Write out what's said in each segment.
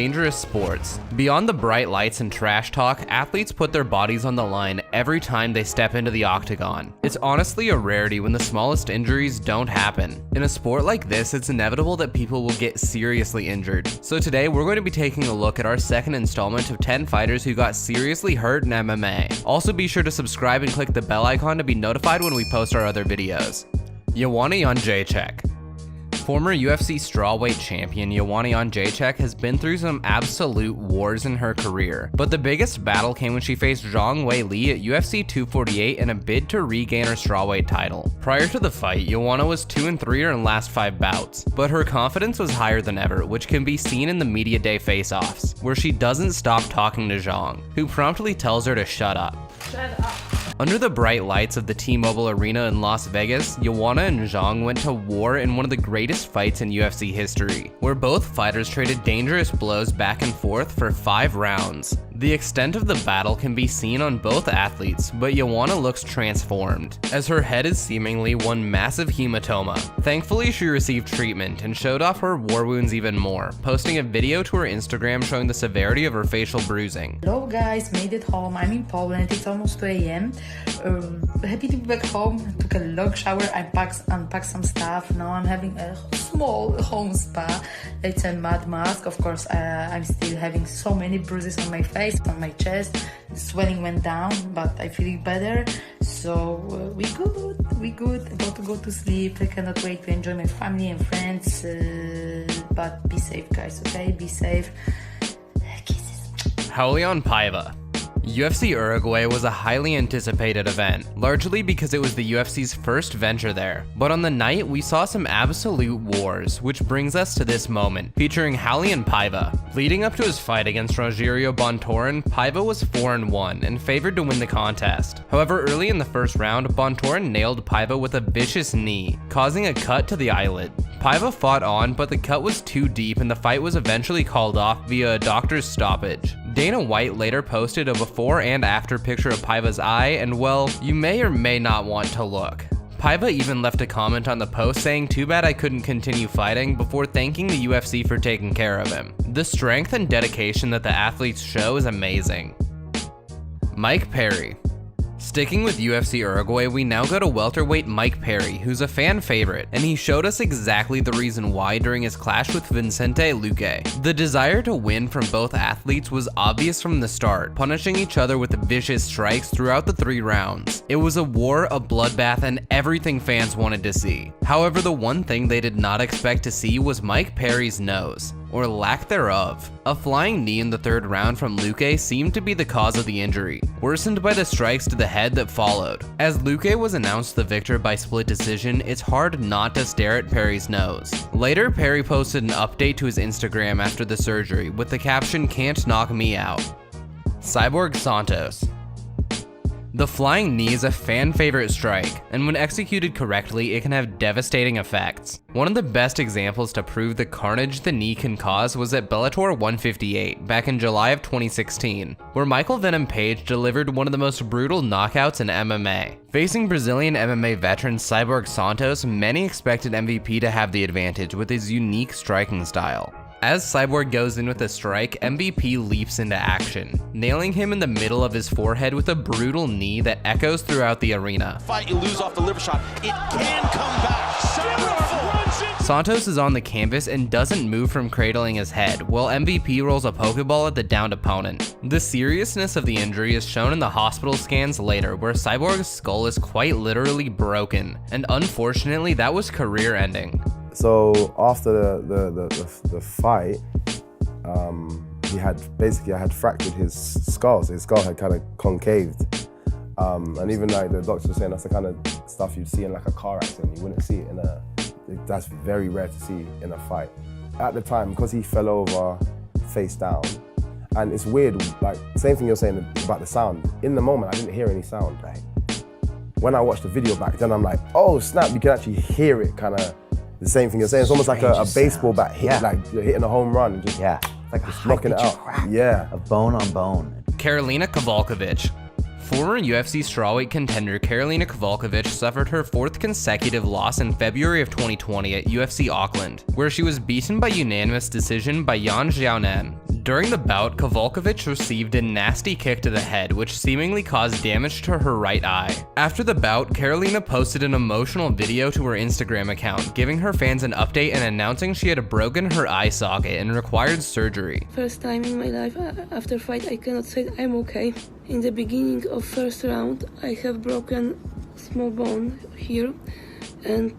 Dangerous sports. Beyond the bright lights and trash talk, athletes put their bodies on the line every time they step into the octagon. It's honestly a rarity when the smallest injuries don't happen. In a sport like this, it's inevitable that people will get seriously injured. So today, we're going to be taking a look at our second installment of 10 fighters who got seriously hurt in MMA. Also, be sure to subscribe and click the bell icon to be notified when we post our other videos. Joanna Jędrzejczyk. Former UFC strawweight champion Joanna Jędrzejczyk has been through some absolute wars in her career, but the biggest battle came when she faced Zhang Weili at UFC 248 in a bid to regain her strawweight title. Prior to the fight, Joanna was 2-3 in her last 5 bouts, but her confidence was higher than ever, which can be seen in the media day face-offs, where she doesn't stop talking to Zhang, who promptly tells her to shut up. Shut up. Under the bright lights of the T-Mobile Arena in Las Vegas, Joanna and Zhang went to war in one of the greatest fights in UFC history, where both fighters traded dangerous blows back and forth for 5 rounds. The extent of the battle can be seen on both athletes, but Joanna looks transformed, as her head is seemingly one massive hematoma. Thankfully, she received treatment and showed off her war wounds even more, posting a video to her Instagram showing the severity of her facial bruising. Hello guys, made it home. I'm in Poland. It's almost 2 a.m. Happy to be back home. Took a long shower. Unpacked some stuff. Now I'm having a small home spa. It's a mud mask. Of course, I'm still having so many bruises on my face, on my chest. The swelling went down, but I feel better. So we good. About to go to sleep. I cannot wait to enjoy my family and friends. But be safe, guys. Okay, be safe. Kisses. Raulian Paiva. UFC Uruguay was a highly anticipated event, largely because it was the UFC's first venture there. But on the night, we saw some absolute wars, which brings us to this moment, featuring Raulian Paiva. Leading up to his fight against Rogerio Bontorin, Paiva was 4-1 and favored to win the contest. However, early in the first round, Bontorin nailed Paiva with a vicious knee, causing a cut to the eyelid. Paiva fought on, but the cut was too deep and the fight was eventually called off via a doctor's stoppage. Dana White later posted a before and after picture of Paiva's eye, and well, you may or may not want to look. Paiva even left a comment on the post saying, "Too bad I couldn't continue fighting," before thanking the UFC for taking care of him. The strength and dedication that the athletes show is amazing. Mike Perry. Sticking with UFC Uruguay, we now go to welterweight Mike Perry, who's a fan favorite, and he showed us exactly the reason why during his clash with Vicente Luque. The desire to win from both athletes was obvious from the start, punishing each other with vicious strikes throughout the 3 rounds. It was a war, a bloodbath, and everything fans wanted to see. However, the one thing they did not expect to see was Mike Perry's nose, or lack thereof. A flying knee in the 3rd round from Luque seemed to be the cause of the injury, worsened by the strikes to the head that followed. As Luque was announced the victor by split decision, it's hard not to stare at Perry's nose. Later, Perry posted an update to his Instagram after the surgery with the caption, "Can't knock me out." Cyborg Santos. The flying knee is a fan favorite strike, and when executed correctly, it can have devastating effects. One of the best examples to prove the carnage the knee can cause was at Bellator 158 back in July of 2016, where Michael Venom Page delivered one of the most brutal knockouts in MMA. Facing Brazilian MMA veteran Cyborg Santos, many expected MVP to have the advantage with his unique striking style. As Cyborg goes in with a strike, MVP leaps into action, nailing him in the middle of his forehead with a brutal knee that echoes throughout the arena. Fight, you lose off the liver shot. It can come back. Santos is on the canvas and doesn't move from cradling his head, while MVP rolls a Pokeball at the downed opponent. The seriousness of the injury is shown in the hospital scans later, where Cyborg's skull is quite literally broken, and unfortunately that was career-ending. So after the fight, I had fractured his skull, so his skull had kind of concaved. And even like the doctor was saying, that's the kind of stuff you'd see in like a car accident. You wouldn't see it that's very rare to see in a fight. At the time, because he fell over face down, and it's weird, like same thing you're saying about the sound. In the moment, I didn't hear any sound. Right? When I watched the video back, then I'm like, oh snap, you can actually hear it kind of. The same thing you're saying. It's almost like a baseball bat hit, like you're hitting a home run and just like just knocking it out. Crack yeah, of bone on bone. Karolina Kowalkiewicz. Former UFC strawweight contender Karolina Kowalkiewicz suffered her 4th consecutive loss in February of 2020 at UFC Auckland, where she was beaten by unanimous decision by Yan Xiaonan. During the bout, Kowalkiewicz received a nasty kick to the head, which seemingly caused damage to her right eye. After the bout, Karolina posted an emotional video to her Instagram account, giving her fans an update and announcing she had broken her eye socket and required surgery. First time in my life after fight, I cannot say I'm okay. In the beginning of first round, I have broken small bone here and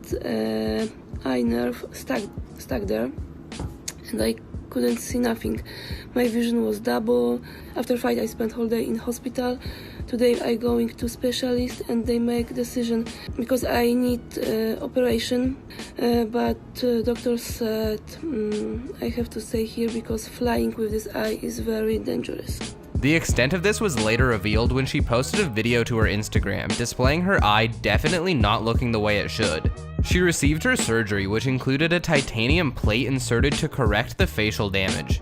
eye nerve stuck there, and I couldn't see nothing. My vision was double. After fight, I spent whole day in hospital. Today I going to specialist and they make decision because I need operation, but doctor said I have to stay here because flying with this eye is very dangerous. The extent of this was later revealed when she posted a video to her Instagram displaying her eye definitely not looking the way it should. She received her surgery, which included a titanium plate inserted to correct the facial damage.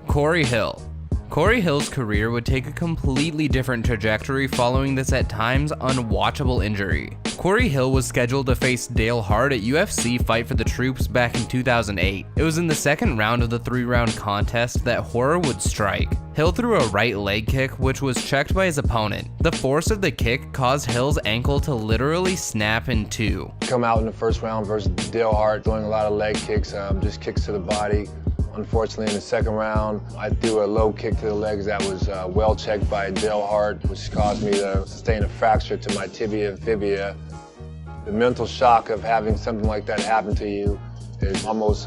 Corey Hill. Corey Hill's career would take a completely different trajectory following this at times unwatchable injury. Corey Hill was scheduled to face Dale Hart at UFC Fight for the Troops back in 2008. It was in the second round of the 3-round contest that horror would strike. Hill threw a right leg kick, which was checked by his opponent. The force of the kick caused Hill's ankle to literally snap in two. Come out in the first round versus Dale Hart, throwing a lot of leg kicks, just kicks to the body. Unfortunately, in the second round, I threw a low kick to the legs that was well checked by Dale Hart, which caused me to sustain a fracture to my tibia and fibia. The mental shock of having something like that happen to you is almost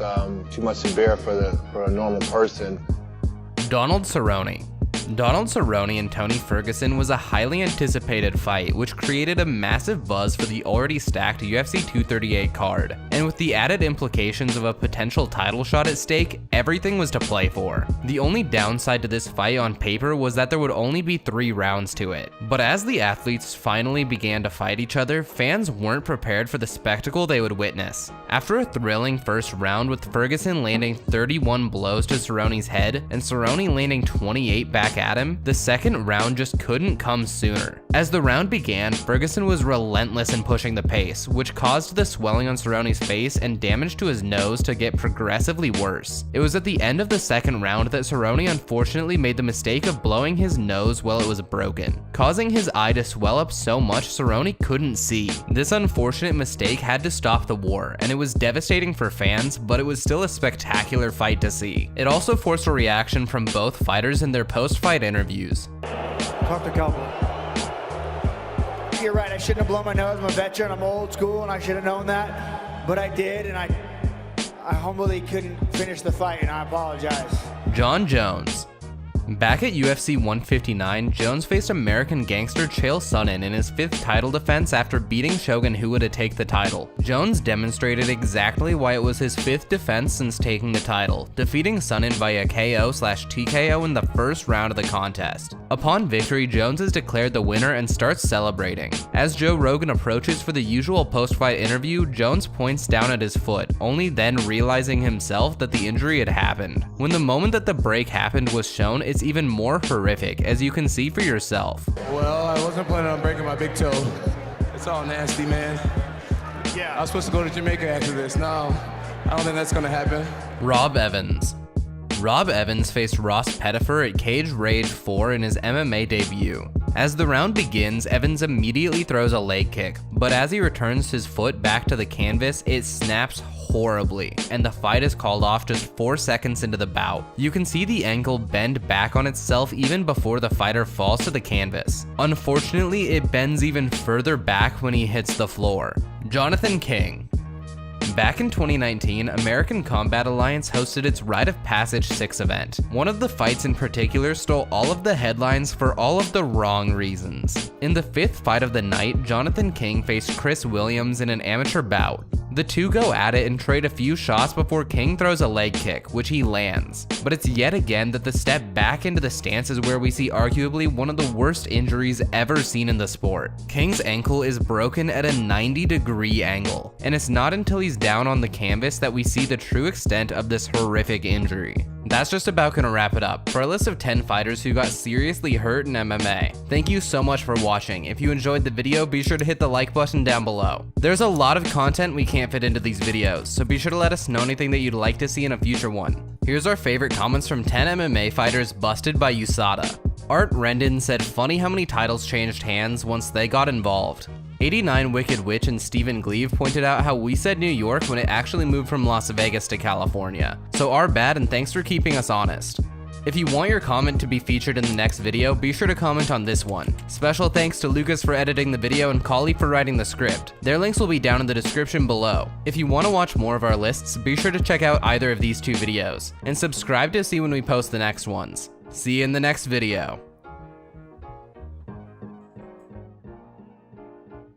too much to bear for a normal person. Donald Cerrone. Donald Cerrone and Tony Ferguson was a highly anticipated fight, which created a massive buzz for the already stacked UFC 238 card. And with the added implications of a potential title shot at stake, everything was to play for. The only downside to this fight on paper was that there would only be 3 rounds to it. But as the athletes finally began to fight each other, fans weren't prepared for the spectacle they would witness. After a thrilling first round with Ferguson landing 31 blows to Cerrone's head and Cerrone landing 28 back at him, the second round just couldn't come sooner. As the round began, Ferguson was relentless in pushing the pace, which caused the swelling on Cerrone's face and damage to his nose to get progressively worse. It was at the end of the second round that Cerrone unfortunately made the mistake of blowing his nose while it was broken, causing his eye to swell up so much Cerrone couldn't see. This unfortunate mistake had to stop the war, and it was devastating for fans, but it was still a spectacular fight to see. It also forced a reaction from both fighters in their post-fight interviews. Talk to Cowboy. You're right, I shouldn't have blown my nose. I'm a veteran, I'm old school, and I should have known that. But I did, and I humbly couldn't finish the fight, and I apologize. John Jones. Back at UFC 159, Jones faced American gangster Chael Sonnen in his 5th title defense after beating Shogun Rua to take the title. Jones demonstrated exactly why it was his 5th defense since taking the title, defeating Sonnen via KO/TKO in the first round of the contest. Upon victory, Jones is declared the winner and starts celebrating. As Joe Rogan approaches for the usual post-fight interview, Jones points down at his foot, only then realizing himself that the injury had happened. When the moment that the break happened was shown, it's even more horrific, as you can see for yourself. Well, I wasn't planning on breaking my big toe. It's all nasty, man. Yeah. I was supposed to go to Jamaica after this. No, I don't think that's gonna happen. Rob Evans. Rob Evans faced Ross Pettifer at Cage Rage 4 in his MMA debut. As the round begins, Evans immediately throws a leg kick, but as he returns his foot back to the canvas, it snaps horribly, and the fight is called off just 4 seconds into the bout. You can see the ankle bend back on itself even before the fighter falls to the canvas. Unfortunately, it bends even further back when he hits the floor. Jonathan King. Back in 2019, American Combat Alliance hosted its Rite of Passage 6 event. One of the fights in particular stole all of the headlines for all of the wrong reasons. In the 5th fight of the night, Jonathan King faced Chris Williams in an amateur bout. The two go at it and trade a few shots before King throws a leg kick, which he lands. But it's yet again that the step back into the stance is where we see arguably one of the worst injuries ever seen in the sport. King's ankle is broken at a 90-degree angle, and it's not until he's down on the canvas that we see the true extent of this horrific injury. That's just about gonna wrap it up for a list of 10 fighters who got seriously hurt in MMA. Thank you so much for watching. If you enjoyed the video, be sure to hit the like button down below. There's a lot of content we can't fit into these videos, so be sure to let us know anything that you'd like to see in a future one. Here's our favorite comments from 10 MMA fighters busted by USADA. Art Rendon said, funny how many titles changed hands once they got involved. 89 Wicked Witch and Stephen Gleave pointed out how we said New York when it actually moved from Las Vegas to California. So our bad, and thanks for keeping us honest. If you want your comment to be featured in the next video, be sure to comment on this one. Special thanks to Lucas for editing the video and Kali for writing the script. Their links will be down in the description below. If you want to watch more of our lists, be sure to check out either of these two videos, and subscribe to see when we post the next ones. See you in the next video.